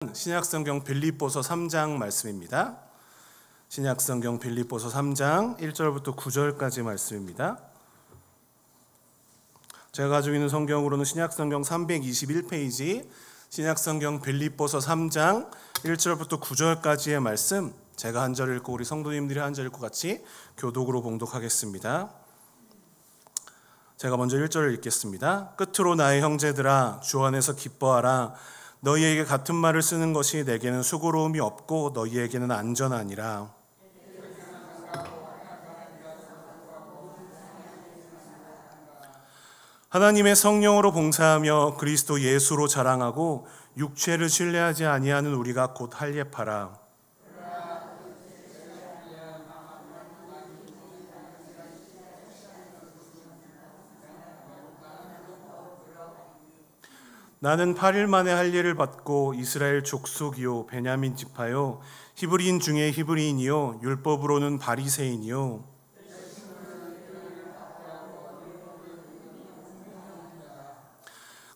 신약성경 빌립보서 3장 말씀입니다. 신약성경 빌립보서 3장 1절부터 9절까지 말씀입니다. 제가 가지고 있는 성경으로는 신약성경 321페이지 신약성경 빌립보서 3장 1절부터 9절까지의 말씀, 제가 한 절 읽고 우리 성도님들이 한 절 읽고 같이 교독으로 봉독하겠습니다. 제가 먼저 1절을 읽겠습니다. 끝으로 나의 형제들아, 주 안에서 기뻐하라. 너희에게 같은 말을 쓰는 것이 내게는 수고로움이 없고 너희에게는 안전하니라. 하나님의 성령으로 봉사하며 그리스도 예수로 자랑하고 육체를 신뢰하지 아니하는 우리가 곧 할례파라. 나는 8일 만에 할례를 받고 이스라엘 족속이요 베냐민 지파요 히브리인 중에 히브리인이요 율법으로는 바리새인이요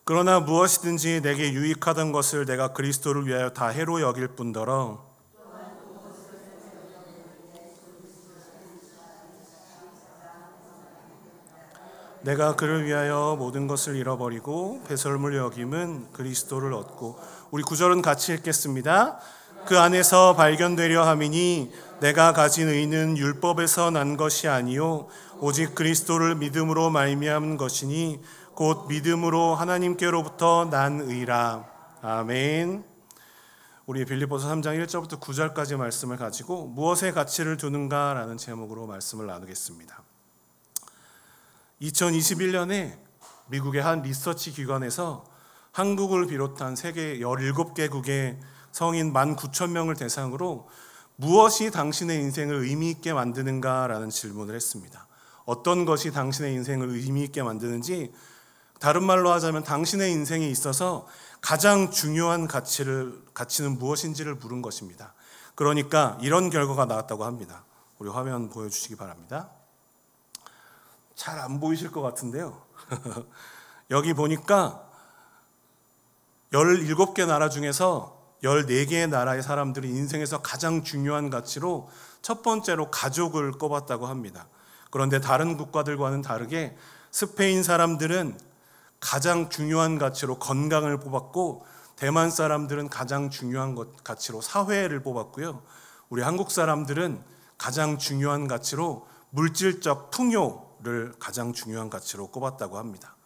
그러나 무엇이든지 내게 유익하던 것을 내가 그리스도를 위하여 다 해로 여길 뿐더러 내가 그를 위하여 모든 것을 잃어버리고 배설물 여김은 그리스도를 얻고. 우리 9절은 같이 읽겠습니다. 그 안에서 발견되려 함이니 내가 가진 의는 율법에서 난 것이 아니요 오직 그리스도를 믿음으로 말미암은 것이니 곧 믿음으로 하나님께로부터 난 의라. 아멘. 우리 빌립보서 3장 1절부터 9절까지 말씀을 가지고 무엇에 가치를 두는가라는 제목으로 말씀을 나누겠습니다. 2021년에 미국의 한 리서치 기관에서 한국을 비롯한 세계 17개국의 성인 19,000명을 대상으로 무엇이 당신의 인생을 의미 있게 만드는가라는 질문을 했습니다. 어떤 것이 당신의 인생을 의미 있게 만드는지, 다른 말로 하자면 당신의 인생에 있어서 가장 중요한 가치는 무엇인지를 물은 것입니다. 그러니까 이런 결과가 나왔다고 합니다. 우리 화면 보여주시기 바랍니다. 잘 안 보이실 것 같은데요. 여기 보니까 17개 나라 중에서 14개의 나라의 사람들이 인생에서 가장 중요한 가치로 첫 번째로 가족을 꼽았다고 합니다. 그런데 다른 국가들과는 다르게 스페인 사람들은 가장 중요한 가치로 건강을 뽑았고, 대만 사람들은 가장 중요한 가치로 사회를 뽑았고요. 우리 한국 사람들은 가장 중요한 가치로 물질적 풍요를 가장 중요한 가치로 꼽았다고 합니다.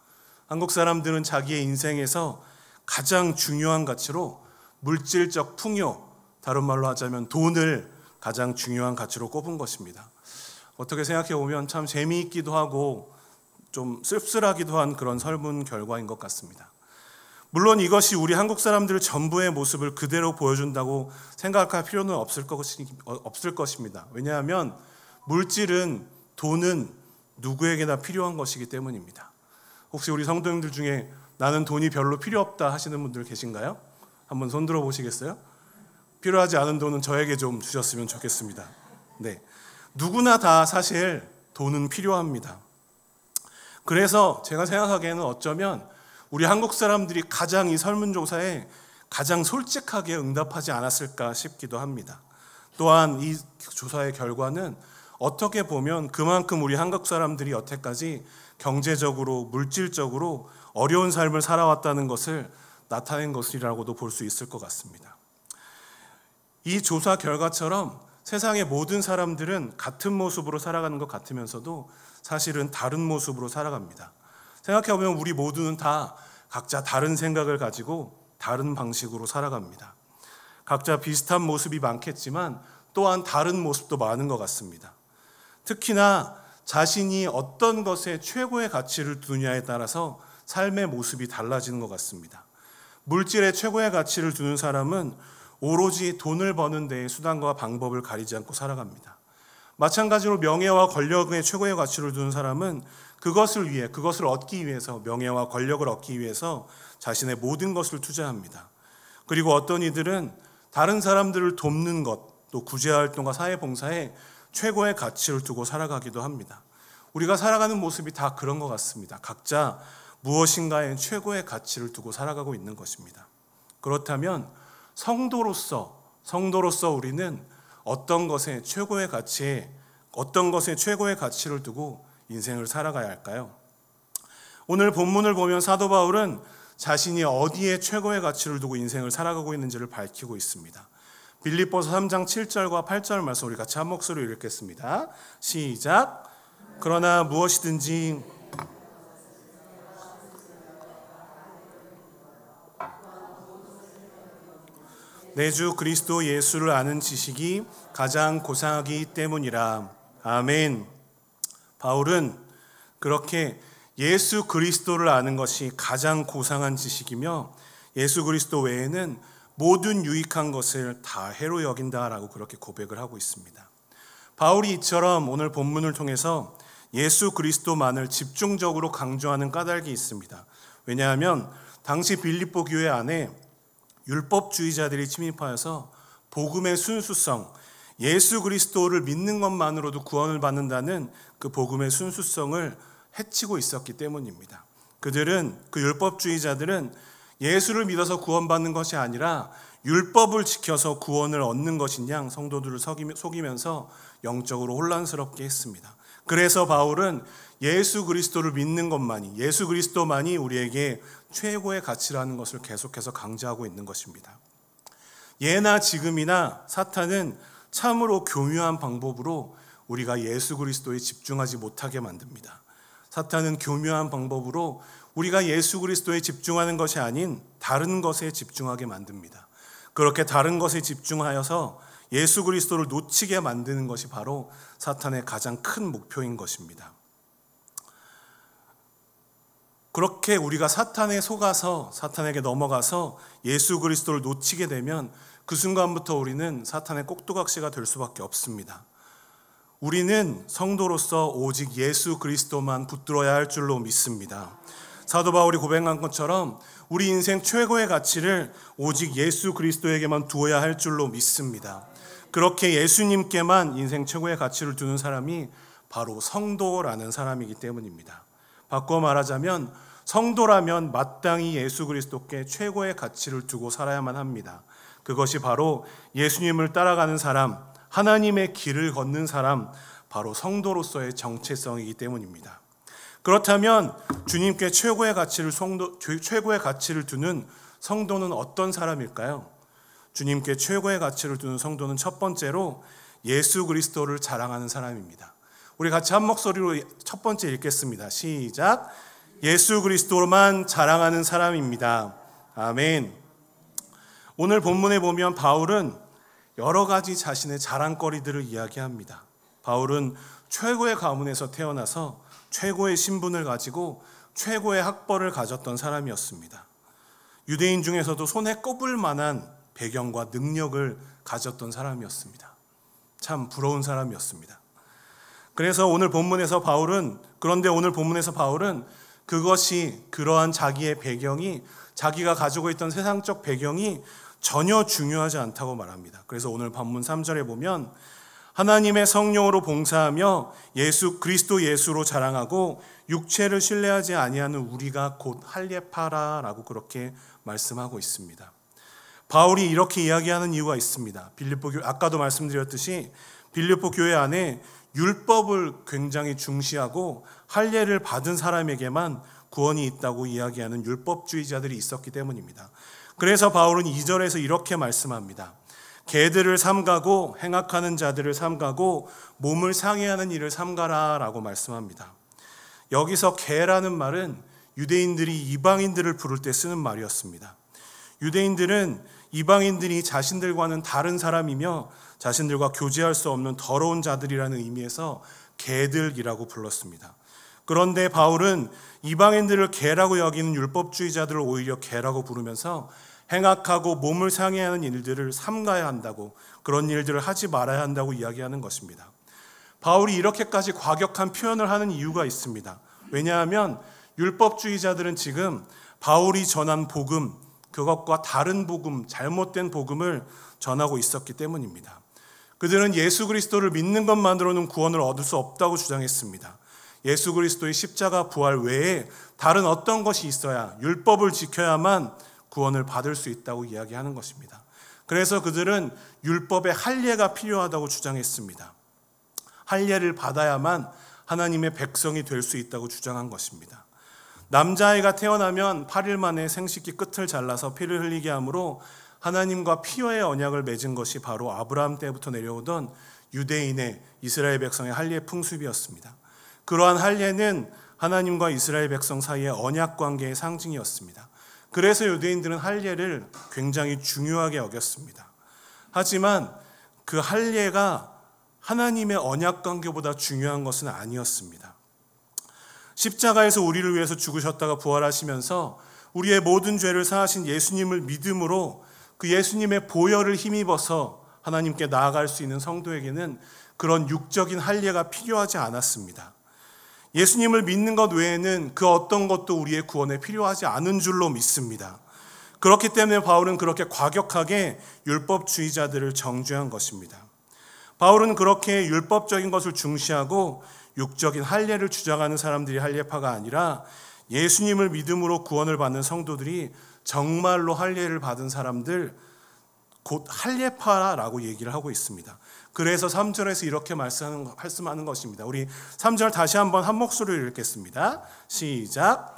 한국 사람들은 자기의 인생에서 가장 중요한 가치로 물질적 풍요, 다른 말로 하자면 돈을 가장 중요한 가치로 꼽은 것입니다. 어떻게 생각해 보면 참 재미있기도 하고 좀 씁쓸하기도 한 그런 설문 결과인 것 같습니다. 물론 이것이 우리 한국 사람들 전부의 모습을 그대로 보여준다고 생각할 필요는 없을 것입니다. 왜냐하면 물질은, 돈은 누구에게나 필요한 것이기 때문입니다. 혹시 우리 성도님들 중에 나는 돈이 별로 필요 없다 하시는 분들 계신가요? 한번 손 들어 보시겠어요? 필요하지 않은 돈은 저에게 좀 주셨으면 좋겠습니다. 네, 누구나 다 사실 돈은 필요합니다. 그래서 제가 생각하기에는 어쩌면 우리 한국 사람들이 가장 이 설문조사에 가장 솔직하게 응답하지 않았을까 싶기도 합니다. 또한 이 조사의 결과는 어떻게 보면 그만큼 우리 한국 사람들이 여태까지 경제적으로, 물질적으로 어려운 삶을 살아왔다는 것을 나타낸 것이라고도 볼 수 있을 것 같습니다. 이 조사 결과처럼 세상의 모든 사람들은 같은 모습으로 살아가는 것 같으면서도 사실은 다른 모습으로 살아갑니다. 생각해보면 우리 모두는 다 각자 다른 생각을 가지고 다른 방식으로 살아갑니다. 각자 비슷한 모습이 많겠지만 또한 다른 모습도 많은 것 같습니다. 특히나 자신이 어떤 것에 최고의 가치를 두느냐에 따라서 삶의 모습이 달라지는 것 같습니다. 물질에 최고의 가치를 두는 사람은 오로지 돈을 버는 데에 수단과 방법을 가리지 않고 살아갑니다. 마찬가지로 명예와 권력에 최고의 가치를 두는 사람은 그것을 얻기 위해서, 명예와 권력을 얻기 위해서 자신의 모든 것을 투자합니다. 그리고 어떤 이들은 다른 사람들을 돕는 것, 또 구제활동과 사회봉사에 최고의 가치를 두고 살아가기도 합니다. 우리가 살아가는 모습이 다 그런 것 같습니다. 각자 무엇인가에 최고의 가치를 두고 살아가고 있는 것입니다. 그렇다면 성도로서 우리는 어떤 것에 최고의 가치를 두고 인생을 살아가야 할까요? 오늘 본문을 보면 사도 바울은 자신이 어디에 최고의 가치를 두고 인생을 살아가고 있는지를 밝히고 있습니다. 빌립보서 3장 7절과 8절 말씀 우리 같이 한 목소리로 읽겠습니다. 시작. 그러나 무엇이든지 내 주 그리스도 예수를 아는 지식이 가장 고상하기 때문이라. 아멘. 바울은 그렇게 예수 그리스도를 아는 것이 가장 고상한 지식이며 예수 그리스도 외에는 모든 유익한 것을 다 해로 여긴다라고 그렇게 고백을 하고 있습니다. 바울이 이처럼 오늘 본문을 통해서 예수 그리스도만을 집중적으로 강조하는 까닭이 있습니다. 왜냐하면 당시 빌립보 교회 안에 율법주의자들이 침입하여서 복음의 순수성, 예수 그리스도를 믿는 것만으로도 구원을 받는다는 그 복음의 순수성을 해치고 있었기 때문입니다. 그 율법주의자들은 예수를 믿어서 구원받는 것이 아니라 율법을 지켜서 구원을 얻는 것인 양 성도들을 속이면서 영적으로 혼란스럽게 했습니다. 그래서 바울은 예수 그리스도를 믿는 것만이, 예수 그리스도만이 우리에게 최고의 가치라는 것을 계속해서 강조하고 있는 것입니다. 예나 지금이나 사탄은 참으로 교묘한 방법으로 우리가 예수 그리스도에 집중하지 못하게 만듭니다. 사탄은 교묘한 방법으로 우리가 예수 그리스도에 집중하는 것이 아닌 다른 것에 집중하게 만듭니다. 그렇게 다른 것에 집중하여서 예수 그리스도를 놓치게 만드는 것이 바로 사탄의 가장 큰 목표인 것입니다. 그렇게 우리가 사탄에 속아서 사탄에게 넘어가서 예수 그리스도를 놓치게 되면 그 순간부터 우리는 사탄의 꼭두각시가 될 수밖에 없습니다. 우리는 성도로서 오직 예수 그리스도만 붙들어야 할 줄로 믿습니다. 사도 바울이 고백한 것처럼 우리 인생 최고의 가치를 오직 예수 그리스도에게만 두어야 할 줄로 믿습니다. 그렇게 예수님께만 인생 최고의 가치를 두는 사람이 바로 성도라는 사람이기 때문입니다. 바꿔 말하자면 성도라면 마땅히 예수 그리스도께 최고의 가치를 두고 살아야만 합니다. 그것이 바로 예수님을 따라가는 사람, 하나님의 길을 걷는 사람, 바로 성도로서의 정체성이기 때문입니다. 그렇다면 주님께 최고의 가치를 두는 성도는 어떤 사람일까요? 주님께 최고의 가치를 두는 성도는 첫 번째로 예수 그리스도를 자랑하는 사람입니다. 우리 같이 한 목소리로 첫 번째 읽겠습니다. 시작. 예수 그리스도로만 자랑하는 사람입니다. 아멘. 오늘 본문에 보면 바울은 여러 가지 자신의 자랑거리들을 이야기합니다. 바울은 최고의 가문에서 태어나서 최고의 신분을 가지고 최고의 학벌을 가졌던 사람이었습니다. 유대인 중에서도 손에 꼽을 만한 배경과 능력을 가졌던 사람이었습니다. 참 부러운 사람이었습니다. 그래서 오늘 본문에서 바울은 그러한 자기의 배경이, 자기가 가지고 있던 세상적 배경이 전혀 중요하지 않다고 말합니다. 그래서 오늘 본문 3절에 보면 하나님의 성령으로 봉사하며 그리스도 예수로 자랑하고 육체를 신뢰하지 아니하는 우리가 곧 할례파라라고 그렇게 말씀하고 있습니다. 바울이 이렇게 이야기하는 이유가 있습니다. 아까도 말씀드렸듯이 빌립보 교회 안에 율법을 굉장히 중시하고 할례를 받은 사람에게만 구원이 있다고 이야기하는 율법주의자들이 있었기 때문입니다. 그래서 바울은 2절에서 이렇게 말씀합니다. 개들을 삼가고 행악하는 자들을 삼가고 몸을 상해하는 일을 삼가라 라고 말씀합니다. 여기서 개라는 말은 유대인들이 이방인들을 부를 때 쓰는 말이었습니다. 유대인들은 이방인들이 자신들과는 다른 사람이며 자신들과 교제할 수 없는 더러운 자들이라는 의미에서 개들이라고 불렀습니다. 그런데 바울은 이방인들을 개라고 여기는 율법주의자들을 오히려 개라고 부르면서 행악하고 몸을 상해하는 일들을 삼가야 한다고, 그런 일들을 하지 말아야 한다고 이야기하는 것입니다. 바울이 이렇게까지 과격한 표현을 하는 이유가 있습니다. 왜냐하면 율법주의자들은 지금 바울이 전한 복음, 그것과 다른 복음, 잘못된 복음을 전하고 있었기 때문입니다. 그들은 예수 그리스도를 믿는 것만으로는 구원을 얻을 수 없다고 주장했습니다. 예수 그리스도의 십자가 부활 외에 다른 어떤 것이 있어야, 율법을 지켜야만 구원을 받을 수 있다고 이야기하는 것입니다. 그래서 그들은 율법의 할례가 필요하다고 주장했습니다. 할례를 받아야만 하나님의 백성이 될 수 있다고 주장한 것입니다. 남자아이가 태어나면 8일 만에 생식기 끝을 잘라서 피를 흘리게 하므로 하나님과 피와의 언약을 맺은 것이 바로 아브라함 때부터 내려오던 유대인의 이스라엘 백성의 할례 풍습이었습니다. 그러한 할례는 하나님과 이스라엘 백성 사이의 언약 관계의 상징이었습니다. 그래서 유대인들은 할례를 굉장히 중요하게 여겼습니다. 하지만 그 할례가 하나님의 언약 관계보다 중요한 것은 아니었습니다. 십자가에서 우리를 위해서 죽으셨다가 부활하시면서 우리의 모든 죄를 사하신 예수님을 믿음으로 그 예수님의 보혈을 힘입어서 하나님께 나아갈 수 있는 성도에게는 그런 육적인 할례가 필요하지 않았습니다. 예수님을 믿는 것 외에는 그 어떤 것도 우리의 구원에 필요하지 않은 줄로 믿습니다. 그렇기 때문에 바울은 그렇게 과격하게 율법주의자들을 정죄한 것입니다. 바울은 그렇게 율법적인 것을 중시하고 육적인 할례를 주장하는 사람들이 할례파가 아니라 예수님을 믿음으로 구원을 받는 성도들이 정말로 할례를 받은 사람들, 곧 할례파라고 얘기를 하고 있습니다. 그래서 3절에서 이렇게 말씀하는 것입니다. 우리 3절 다시 한번 한 목소리로 읽겠습니다. 시작.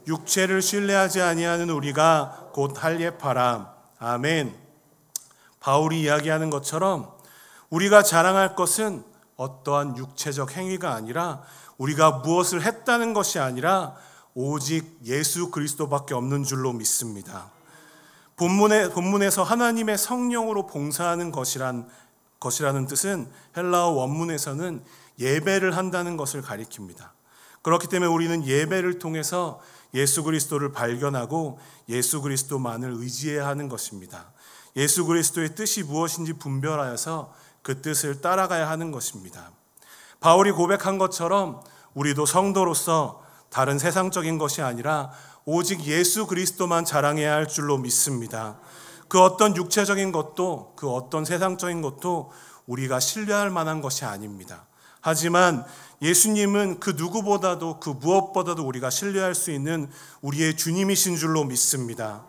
육체를 신뢰하지 아니하는 우리가 곧 할례파라. 아멘. 바울이 이야기하는 것처럼 우리가 자랑할 것은 어떠한 육체적 행위가 아니라 우리가 무엇을 했다는 것이 아니라 오직 예수 그리스도밖에 없는 줄로 믿습니다. 본문에서 하나님의 성령으로 봉사하는 것이라는 뜻은 헬라어 원문에서는 예배를 한다는 것을 가리킵니다. 그렇기 때문에 우리는 예배를 통해서 예수 그리스도를 발견하고 예수 그리스도만을 의지해야 하는 것입니다. 예수 그리스도의 뜻이 무엇인지 분별하여서 그 뜻을 따라가야 하는 것입니다. 바울이 고백한 것처럼 우리도 성도로서 다른 세상적인 것이 아니라 오직 예수 그리스도만 자랑해야 할 줄로 믿습니다. 그 어떤 육체적인 것도 그 어떤 세상적인 것도 우리가 신뢰할 만한 것이 아닙니다. 하지만 예수님은 그 누구보다도 그 무엇보다도 우리가 신뢰할 수 있는 우리의 주님이신 줄로 믿습니다.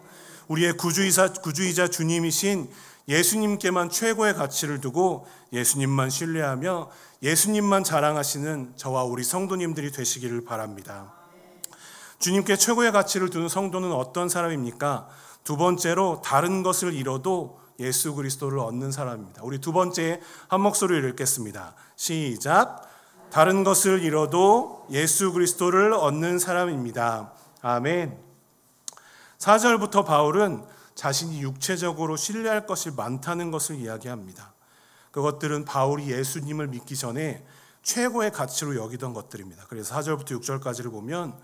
우리의 구주이자 주님이신 예수님께만 최고의 가치를 두고 예수님만 신뢰하며 예수님만 자랑하시는 저와 우리 성도님들이 되시기를 바랍니다. 주님께 최고의 가치를 두는 성도는 어떤 사람입니까? 두 번째로 다른 것을 잃어도 예수 그리스도를 얻는 사람입니다. 우리 두 번째 한 목소리를 읽겠습니다. 시작. 다른 것을 잃어도 예수 그리스도를 얻는 사람입니다. 아멘. 4절부터 바울은 자신이 육체적으로 신뢰할 것이 많다는 것을 이야기합니다. 그것들은 바울이 예수님을 믿기 전에 최고의 가치로 여기던 것들입니다. 그래서 4절부터 6절까지를 보면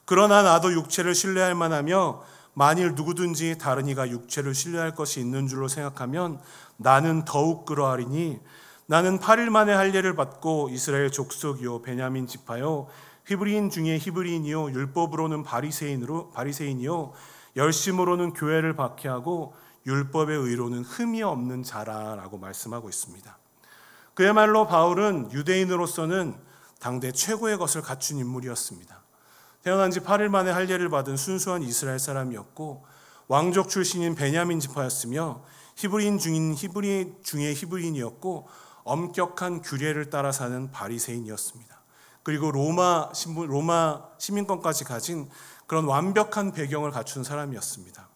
그러나 나도 육체를 신뢰할 만하며 만일 누구든지 다른 이가 육체를 신뢰할 것이 있는 줄로 생각하면 나는 더욱 그러하리니 나는 8일 만에 할례를 받고 이스라엘 족속이요 베냐민 지파요 히브리인 중에 히브리인이요 율법으로는 바리새인이요 열심으로는 교회를 박해하고 율법의 의로는 흠이 없는 자라라고 말씀하고 있습니다. 그야말로 바울은 유대인으로서는 당대 최고의 것을 갖춘 인물이었습니다. 태어난 지 8일 만에 할례를 받은 순수한 이스라엘 사람이었고 왕족 출신인 베냐민 지파였으며 히브리인 중에 히브리인이었고 엄격한 규례를 따라 사는 바리새인이었습니다. 그리고 로마 시민권까지 가진 그런 완벽한 배경을 갖춘 사람이었습니다.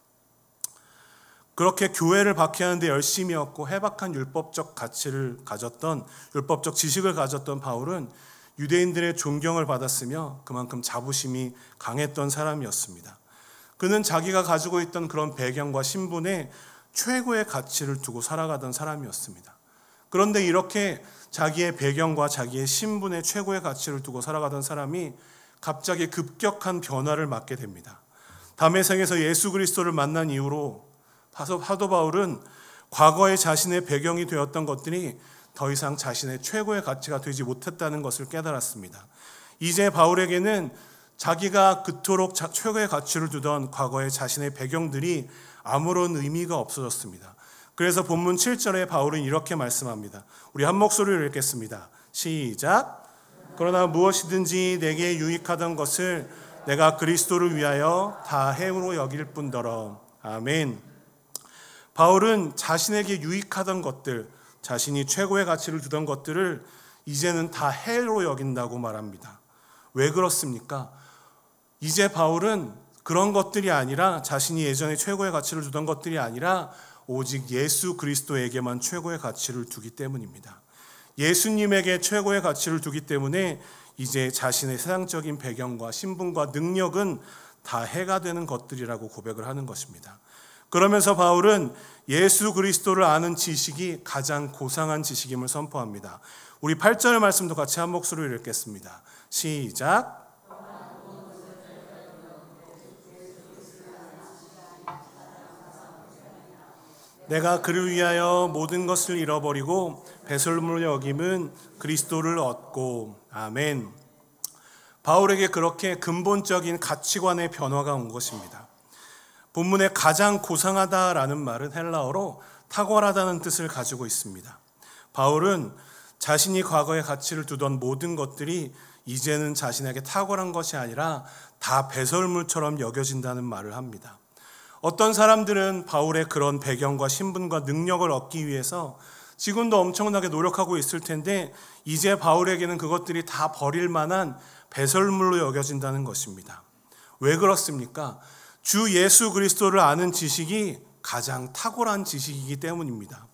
그렇게 교회를 박해하는데 열심이었고 해박한 율법적 가치를 가졌던 율법적 지식을 가졌던 바울은 유대인들의 존경을 받았으며 그만큼 자부심이 강했던 사람이었습니다. 그는 자기가 가지고 있던 그런 배경과 신분에 최고의 가치를 두고 살아가던 사람이었습니다. 그런데 이렇게 자기의 배경과 자기의 신분에 최고의 가치를 두고 살아가던 사람이 갑자기 급격한 변화를 맞게 됩니다. 다메섹에서 예수 그리스도를 만난 이후로 사도 바울은 과거의 자신의 배경이 되었던 것들이 더 이상 자신의 최고의 가치가 되지 못했다는 것을 깨달았습니다. 이제 바울에게는 자기가 그토록 최고의 가치를 두던 과거의 자신의 배경들이 아무런 의미가 없어졌습니다. 그래서 본문 7절에 바울은 이렇게 말씀합니다. 우리 한 목소리로 읽겠습니다. 시작. 그러나 무엇이든지 내게 유익하던 것을 내가 그리스도를 위하여 다 행으로 여길 뿐더러. 아멘. 바울은 자신에게 유익하던 것들, 자신이 최고의 가치를 두던 것들을 이제는 다 해로 여긴다고 말합니다. 왜 그렇습니까? 이제 바울은 그런 것들이 아니라, 자신이 예전에 최고의 가치를 두던 것들이 아니라 오직 예수 그리스도에게만 최고의 가치를 두기 때문입니다. 예수님에게 최고의 가치를 두기 때문에 이제 자신의 세상적인 배경과 신분과 능력은 다 해가 되는 것들이라고 고백을 하는 것입니다. 그러면서 바울은 예수 그리스도를 아는 지식이 가장 고상한 지식임을 선포합니다. 우리 8절 말씀도 같이 한 목소리로 읽겠습니다. 시작. 내가 그를 위하여 모든 것을 잃어버리고 배설물로 여김은 그리스도를 얻고. 아멘. 바울에게 그렇게 근본적인 가치관의 변화가 온 것입니다. 본문에 가장 고상하다라는 말은 헬라어로 탁월하다는 뜻을 가지고 있습니다. 바울은 자신이 과거에 가치를 두던 모든 것들이 이제는 자신에게 탁월한 것이 아니라 다 배설물처럼 여겨진다는 말을 합니다. 어떤 사람들은 바울의 그런 배경과 신분과 능력을 얻기 위해서 지금도 엄청나게 노력하고 있을 텐데 이제 바울에게는 그것들이 다 버릴 만한 배설물로 여겨진다는 것입니다. 왜 그렇습니까? 주 예수 그리스도를 아는 지식이 가장 탁월한 지식이기 때문입니다.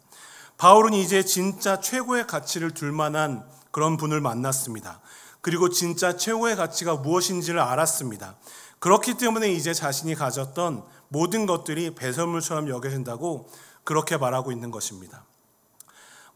바울은 이제 진짜 최고의 가치를 둘 만한 그런 분을 만났습니다. 그리고 진짜 최고의 가치가 무엇인지를 알았습니다. 그렇기 때문에 이제 자신이 가졌던 모든 것들이 배설물처럼 여겨진다고 그렇게 말하고 있는 것입니다.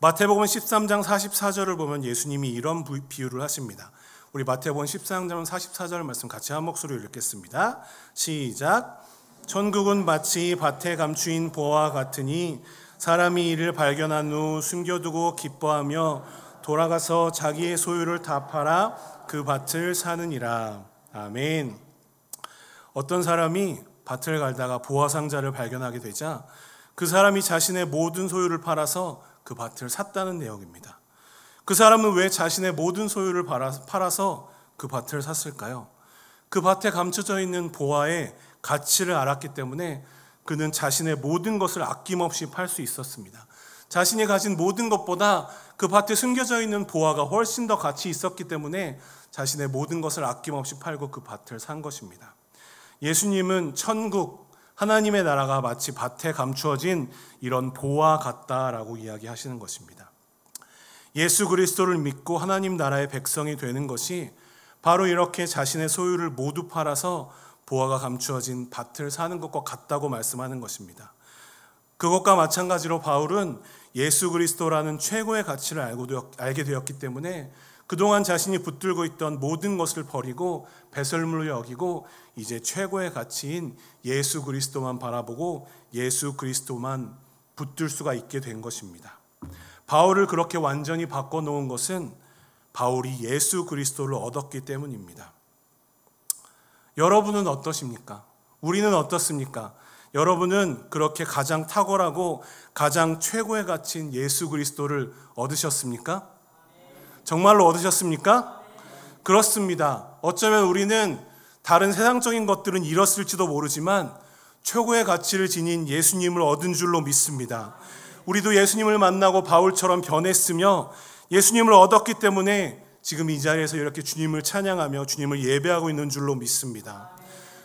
마태복음 13장 44절을 보면 예수님이 이런 비유를 하십니다. 우리 마태복음 13장 44절 말씀 같이 한 목소리로 읽겠습니다. 시작. 천국은 마치 밭에 감추인 보화와 같으니 사람이 이를 발견한 후 숨겨두고 기뻐하며 돌아가서 자기의 소유를 다 팔아 그 밭을 사느니라. 아멘. 어떤 사람이 밭을 갈다가 보화 상자를 발견하게 되자 그 사람이 자신의 모든 소유를 팔아서 그 밭을 샀다는 내용입니다. 그 사람은 왜 자신의 모든 소유를 팔아서 그 밭을 샀을까요? 그 밭에 감춰져 있는 보화의 가치를 알았기 때문에 그는 자신의 모든 것을 아낌없이 팔 수 있었습니다. 자신이 가진 모든 것보다 그 밭에 숨겨져 있는 보화가 훨씬 더 가치 있었기 때문에 자신의 모든 것을 아낌없이 팔고 그 밭을 산 것입니다. 예수님은 천국, 하나님의 나라가 마치 밭에 감추어진 이런 보화 같다라고 이야기하시는 것입니다. 예수 그리스도를 믿고 하나님 나라의 백성이 되는 것이 바로 이렇게 자신의 소유를 모두 팔아서 보화가 감추어진 밭을 사는 것과 같다고 말씀하는 것입니다. 그것과 마찬가지로 바울은 예수 그리스도라는 최고의 가치를 알게 되었기 때문에 그동안 자신이 붙들고 있던 모든 것을 버리고 배설물로 여기고 이제 최고의 가치인 예수 그리스도만 바라보고 예수 그리스도만 붙들 수가 있게 된 것입니다. 바울을 그렇게 완전히 바꿔놓은 것은 바울이 예수 그리스도를 얻었기 때문입니다. 여러분은 어떠십니까? 우리는 어떻습니까? 여러분은 그렇게 가장 탁월하고 가장 최고의 가치인 예수 그리스도를 얻으셨습니까? 정말로 얻으셨습니까? 그렇습니다. 어쩌면 우리는 다른 세상적인 것들은 잃었을지도 모르지만 최고의 가치를 지닌 예수님을 얻은 줄로 믿습니다. 우리도 예수님을 만나고 바울처럼 변했으며 예수님을 얻었기 때문에 지금 이 자리에서 이렇게 주님을 찬양하며 주님을 예배하고 있는 줄로 믿습니다.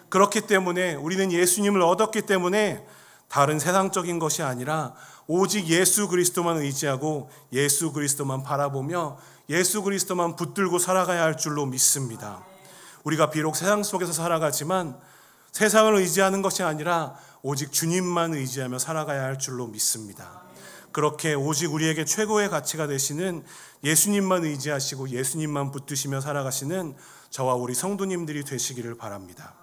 그렇기 때문에 우리는 예수님을 얻었기 때문에 다른 세상적인 것이 아니라 오직 예수 그리스도만 의지하고 예수 그리스도만 바라보며 예수 그리스도만 붙들고 살아가야 할 줄로 믿습니다. 우리가 비록 세상 속에서 살아가지만 세상을 의지하는 것이 아니라 오직 주님만 의지하며 살아가야 할 줄로 믿습니다. 그렇게 오직 우리에게 최고의 가치가 되시는 예수님만 의지하시고 예수님만 붙드시며 살아가시는 저와 우리 성도님들이 되시기를 바랍니다.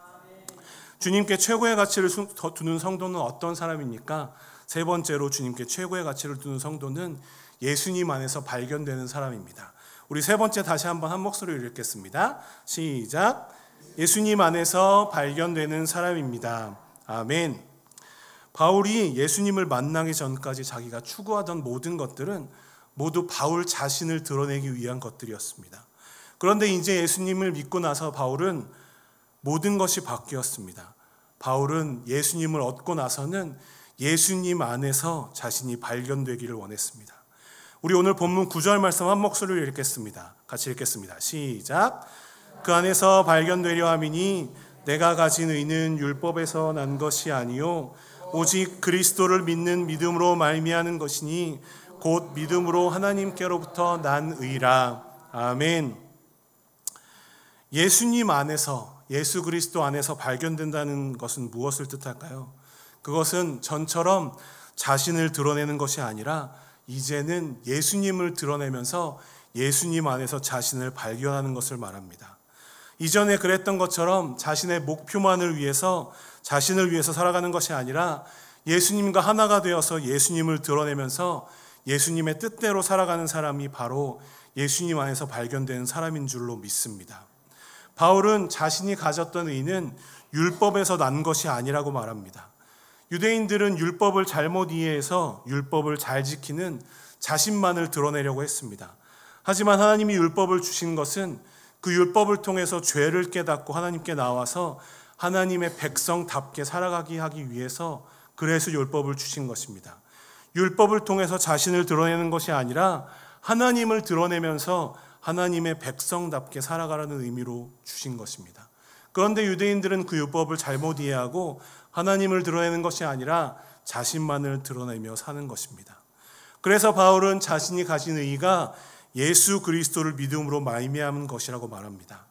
주님께 최고의 가치를 두는 성도는 어떤 사람입니까? 세 번째로 주님께 최고의 가치를 두는 성도는 예수님 안에서 발견되는 사람입니다. 우리 세 번째 다시 한번 한 목소리로 읽겠습니다. 시작. 예수님 안에서 발견되는 사람입니다. 아멘. 바울이 예수님을 만나기 전까지 자기가 추구하던 모든 것들은 모두 바울 자신을 드러내기 위한 것들이었습니다. 그런데 이제 예수님을 믿고 나서 바울은 모든 것이 바뀌었습니다. 바울은 예수님을 얻고 나서는 예수님 안에서 자신이 발견되기를 원했습니다. 우리 오늘 본문 9절 말씀 한 목소리로 읽겠습니다. 같이 읽겠습니다. 시작. 그 안에서 발견되려 함이니 내가 가진 의는 율법에서 난 것이 아니요 오직 그리스도를 믿는 믿음으로 말미암는 것이니 곧 믿음으로 하나님께로부터 난 의라. 아멘. 예수님 안에서, 예수 그리스도 안에서 발견된다는 것은 무엇을 뜻할까요? 그것은 전처럼 자신을 드러내는 것이 아니라 이제는 예수님을 드러내면서 예수님 안에서 자신을 발견하는 것을 말합니다. 이전에 그랬던 것처럼 자신의 목표만을 위해서, 자신을 위해서 살아가는 것이 아니라 예수님과 하나가 되어서 예수님을 드러내면서 예수님의 뜻대로 살아가는 사람이 바로 예수님 안에서 발견되는 사람인 줄로 믿습니다. 바울은 자신이 가졌던 의는 율법에서 난 것이 아니라고 말합니다. 유대인들은 율법을 잘못 이해해서 율법을 잘 지키는 자신만을 드러내려고 했습니다. 하지만 하나님이 율법을 주신 것은 그 율법을 통해서 죄를 깨닫고 하나님께 나와서 하나님의 백성답게 살아가게 하기 위해서, 그래서 율법을 주신 것입니다. 율법을 통해서 자신을 드러내는 것이 아니라 하나님을 드러내면서 하나님의 백성답게 살아가라는 의미로 주신 것입니다. 그런데 유대인들은 그 율법을 잘못 이해하고 하나님을 드러내는 것이 아니라 자신만을 드러내며 사는 것입니다. 그래서 바울은 자신이 가진 의가 예수 그리스도를 믿음으로 말미암은 것이라고 말합니다.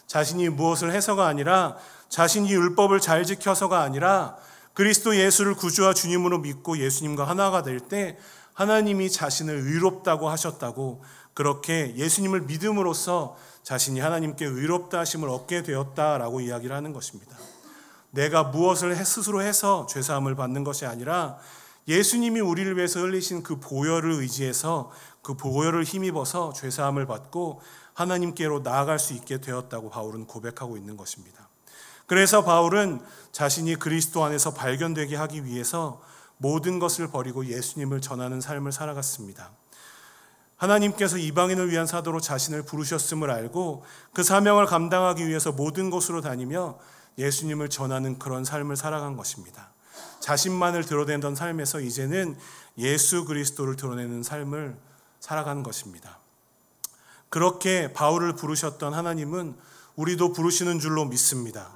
자신이 무엇을 해서가 아니라, 자신이 율법을 잘 지켜서가 아니라 그리스도 예수를 구주와 주님으로 믿고 예수님과 하나가 될 때 하나님이 자신을 의롭다고 하셨다고, 그렇게 예수님을 믿음으로써 자신이 하나님께 의롭다 하심을 얻게 되었다라고 이야기를 하는 것입니다. 내가 무엇을 스스로 해서 죄사함을 받는 것이 아니라 예수님이 우리를 위해서 흘리신 그 보혈을 의지해서, 그 보혈을 힘입어서 죄사함을 받고 하나님께로 나아갈 수 있게 되었다고 바울은 고백하고 있는 것입니다. 그래서 바울은 자신이 그리스도 안에서 발견되게 하기 위해서 모든 것을 버리고 예수님을 전하는 삶을 살아갔습니다. 하나님께서 이방인을 위한 사도로 자신을 부르셨음을 알고 그 사명을 감당하기 위해서 모든 곳으로 다니며 예수님을 전하는 그런 삶을 살아간 것입니다. 자신만을 드러내던 삶에서 이제는 예수 그리스도를 드러내는 삶을 살아가는 것입니다. 그렇게 바울을 부르셨던 하나님은 우리도 부르시는 줄로 믿습니다.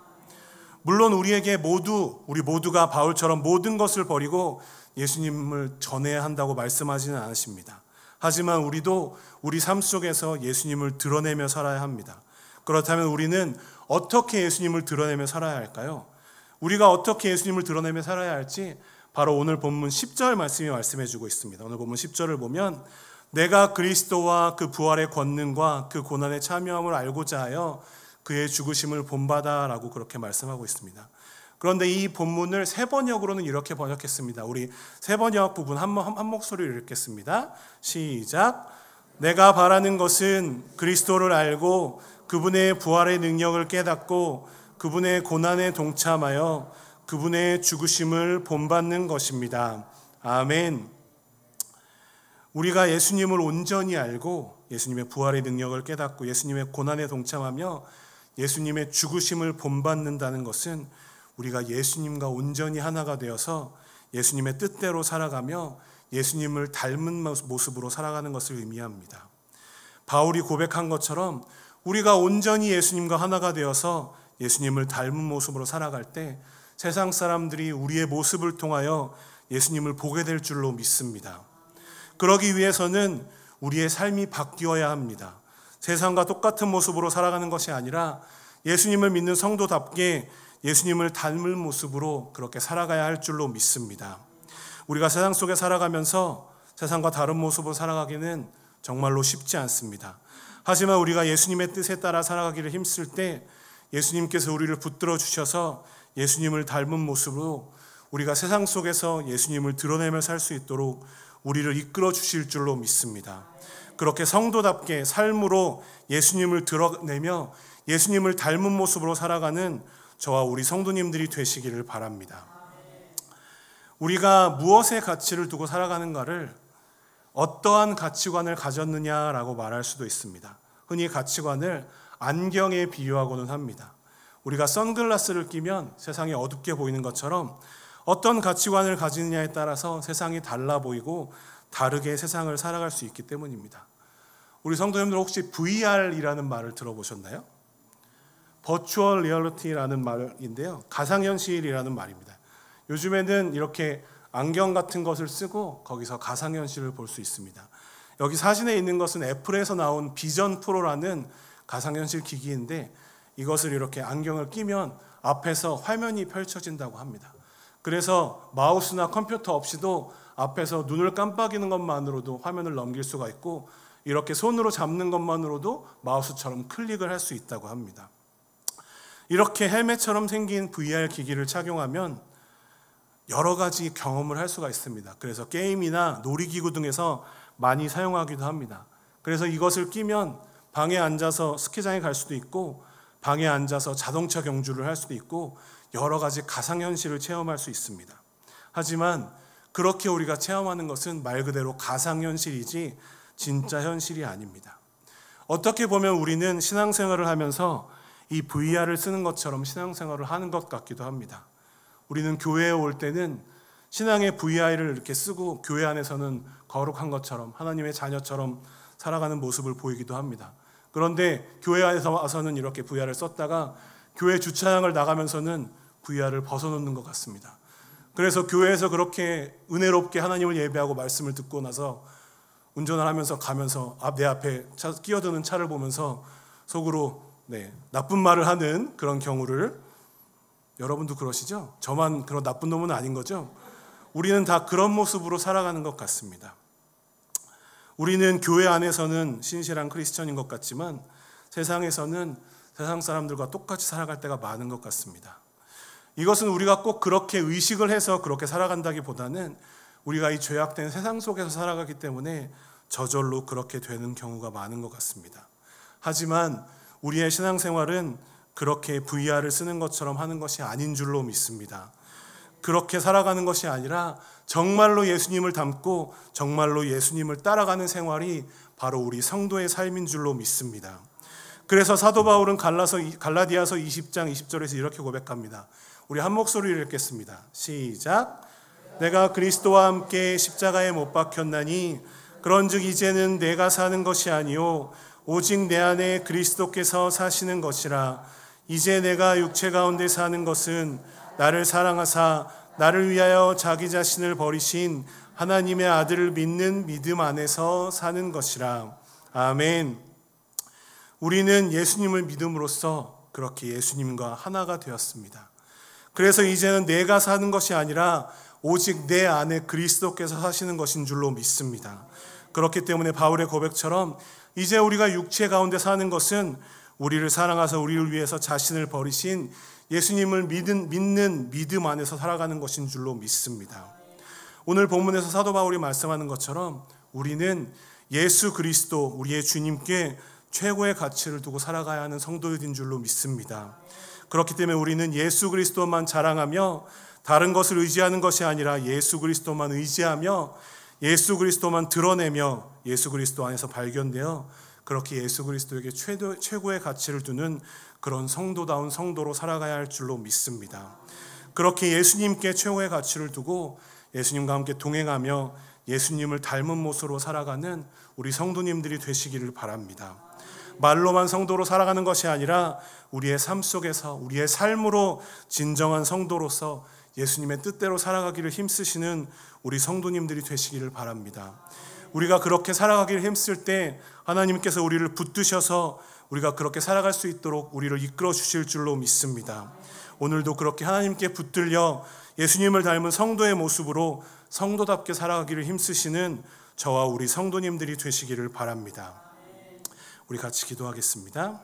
물론 우리 모두가 바울처럼 모든 것을 버리고 예수님을 전해야 한다고 말씀하지는 않으십니다. 하지만 우리도 우리 삶 속에서 예수님을 드러내며 살아야 합니다. 그렇다면 우리는 어떻게 예수님을 드러내며 살아야 할까요? 우리가 어떻게 예수님을 드러내며 살아야 할지 바로 오늘 본문 10절 말씀이 말씀해 주고 있습니다. 오늘 본문 10절을 보면 내가 그리스도와 그 부활의 권능과 그 고난에 참여함을 알고자 하여 그의 죽으심을 본받아라고 그렇게 말씀하고 있습니다. 그런데 이 본문을 세번역으로는 이렇게 번역했습니다. 우리 세번역 부분 한 목소리로 읽겠습니다. 시작. 내가 바라는 것은 그리스도를 알고 그분의 부활의 능력을 깨닫고 그분의 고난에 동참하여 그분의 죽으심을 본받는 것입니다. 아멘. 우리가 예수님을 온전히 알고 예수님의 부활의 능력을 깨닫고 예수님의 고난에 동참하며 예수님의 죽으심을 본받는다는 것은 우리가 예수님과 온전히 하나가 되어서 예수님의 뜻대로 살아가며 예수님을 닮은 모습으로 살아가는 것을 의미합니다. 바울이 고백한 것처럼 우리가 온전히 예수님과 하나가 되어서 예수님을 닮은 모습으로 살아갈 때 세상 사람들이 우리의 모습을 통하여 예수님을 보게 될 줄로 믿습니다. 그러기 위해서는 우리의 삶이 바뀌어야 합니다. 세상과 똑같은 모습으로 살아가는 것이 아니라 예수님을 믿는 성도답게 예수님을 닮을 모습으로 그렇게 살아가야 할 줄로 믿습니다. 우리가 세상 속에 살아가면서 세상과 다른 모습으로 살아가기는 정말로 쉽지 않습니다. 하지만 우리가 예수님의 뜻에 따라 살아가기를 힘쓸 때 예수님께서 우리를 붙들어 주셔서 예수님을 닮은 모습으로 우리가 세상 속에서 예수님을 드러내며 살 수 있도록 우리를 이끌어 주실 줄로 믿습니다. 그렇게 성도답게 삶으로 예수님을 드러내며 예수님을 닮은 모습으로 살아가는 저와 우리 성도님들이 되시기를 바랍니다. 우리가 무엇의 가치를 두고 살아가는가를 어떠한 가치관을 가졌느냐라고 말할 수도 있습니다. 흔히 가치관을 안경에 비유하고는 합니다. 우리가 선글라스를 끼면 세상이 어둡게 보이는 것처럼 어떤 가치관을 가지느냐에 따라서 세상이 달라 보이고 다르게 세상을 살아갈 수 있기 때문입니다. 우리 성도님들 혹시 VR이라는 말을 들어보셨나요? 버추얼 리얼리티라는 말인데요. 가상현실이라는 말입니다. 요즘에는 이렇게 안경 같은 것을 쓰고 거기서 가상현실을 볼 수 있습니다. 여기 사진에 있는 것은 애플에서 나온 비전 프로라는 가상현실 기기인데 이것을 이렇게 안경을 끼면 앞에서 화면이 펼쳐진다고 합니다. 그래서 마우스나 컴퓨터 없이도 앞에서 눈을 깜빡이는 것만으로도 화면을 넘길 수가 있고 이렇게 손으로 잡는 것만으로도 마우스처럼 클릭을 할 수 있다고 합니다. 이렇게 헬멧처럼 생긴 VR 기기를 착용하면 여러 가지 경험을 할 수가 있습니다. 그래서 게임이나 놀이기구 등에서 많이 사용하기도 합니다. 그래서 이것을 끼면 방에 앉아서 스키장에 갈 수도 있고 방에 앉아서 자동차 경주를 할 수도 있고 여러 가지 가상현실을 체험할 수 있습니다. 하지만 그렇게 우리가 체험하는 것은 말 그대로 가상현실이지 진짜 현실이 아닙니다. 어떻게 보면 우리는 신앙생활을 하면서 이 VR을 쓰는 것처럼 신앙생활을 하는 것 같기도 합니다. 우리는 교회에 올 때는 신앙의 VR을 이렇게 쓰고 교회 안에서는 거룩한 것처럼 하나님의 자녀처럼 살아가는 모습을 보이기도 합니다. 그런데 교회 안에서 와서는 이렇게 VR을 썼다가 교회 주차장을 나가면서는 VR을 벗어놓는 것 같습니다. 그래서 교회에서 그렇게 은혜롭게 하나님을 예배하고 말씀을 듣고 나서 운전을 하면서 가면서 내 앞에 끼어드는 차를 보면서 속으로 나쁜 말을 하는 그런 경우를 여러분도 그러시죠? 저만 그런 나쁜 놈은 아닌 거죠? 우리는 다 그런 모습으로 살아가는 것 같습니다. 우리는 교회 안에서는 신실한 크리스천인 것 같지만 세상에서는 세상 사람들과 똑같이 살아갈 때가 많은 것 같습니다. 이것은 우리가 꼭 그렇게 의식을 해서 그렇게 살아간다기보다는 우리가 이 죄악된 세상 속에서 살아가기 때문에 저절로 그렇게 되는 경우가 많은 것 같습니다. 하지만 우리의 신앙생활은 그렇게 VR을 쓰는 것처럼 하는 것이 아닌 줄로 믿습니다. 그렇게 살아가는 것이 아니라 정말로 예수님을 닮고 정말로 예수님을 따라가는 생활이 바로 우리 성도의 삶인 줄로 믿습니다. 그래서 사도 바울은 갈라디아서 20장 20절에서 이렇게 고백합니다. 우리 한 목소리로 읽겠습니다. 시작. 내가 그리스도와 함께 십자가에 못 박혔나니 그런즉 이제는 내가 사는 것이 아니요 오직 내 안에 그리스도께서 사시는 것이라. 이제 내가 육체 가운데 사는 것은 나를 사랑하사 나를 위하여 자기 자신을 버리신 하나님의 아들을 믿는 믿음 안에서 사는 것이라. 아멘. 우리는 예수님을 믿음으로써 그렇게 예수님과 하나가 되었습니다. 그래서 이제는 내가 사는 것이 아니라 오직 내 안에 그리스도께서 사시는 것인 줄로 믿습니다. 그렇기 때문에 바울의 고백처럼 이제 우리가 육체 가운데 사는 것은 우리를 사랑하사 우리를 위해서 자신을 버리신 예수님을 믿는 믿음 안에서 살아가는 것인 줄로 믿습니다. 오늘 본문에서 사도 바울이 말씀하는 것처럼 우리는 예수 그리스도 우리의 주님께 최고의 가치를 두고 살아가야 하는 성도인 줄로 믿습니다. 그렇기 때문에 우리는 예수 그리스도만 자랑하며 다른 것을 의지하는 것이 아니라 예수 그리스도만 의지하며 예수 그리스도만 드러내며 예수 그리스도 안에서 발견되어 그렇게 예수 그리스도에게 최고의 가치를 두는 그런 성도다운 성도로 살아가야 할 줄로 믿습니다. 그렇게 예수님께 최고의 가치를 두고 예수님과 함께 동행하며 예수님을 닮은 모습으로 살아가는 우리 성도님들이 되시기를 바랍니다. 말로만 성도로 살아가는 것이 아니라 우리의 삶 속에서 우리의 삶으로 진정한 성도로서 예수님의 뜻대로 살아가기를 힘쓰시는 우리 성도님들이 되시기를 바랍니다. 우리가 그렇게 살아가기를 힘쓸 때 하나님께서 우리를 붙드셔서 우리가 그렇게 살아갈 수 있도록 우리를 이끌어 주실 줄로 믿습니다. 오늘도 그렇게 하나님께 붙들려 예수님을 닮은 성도의 모습으로 성도답게 살아가기를 힘쓰시는 저와 우리 성도님들이 되시기를 바랍니다. 우리 같이 기도하겠습니다.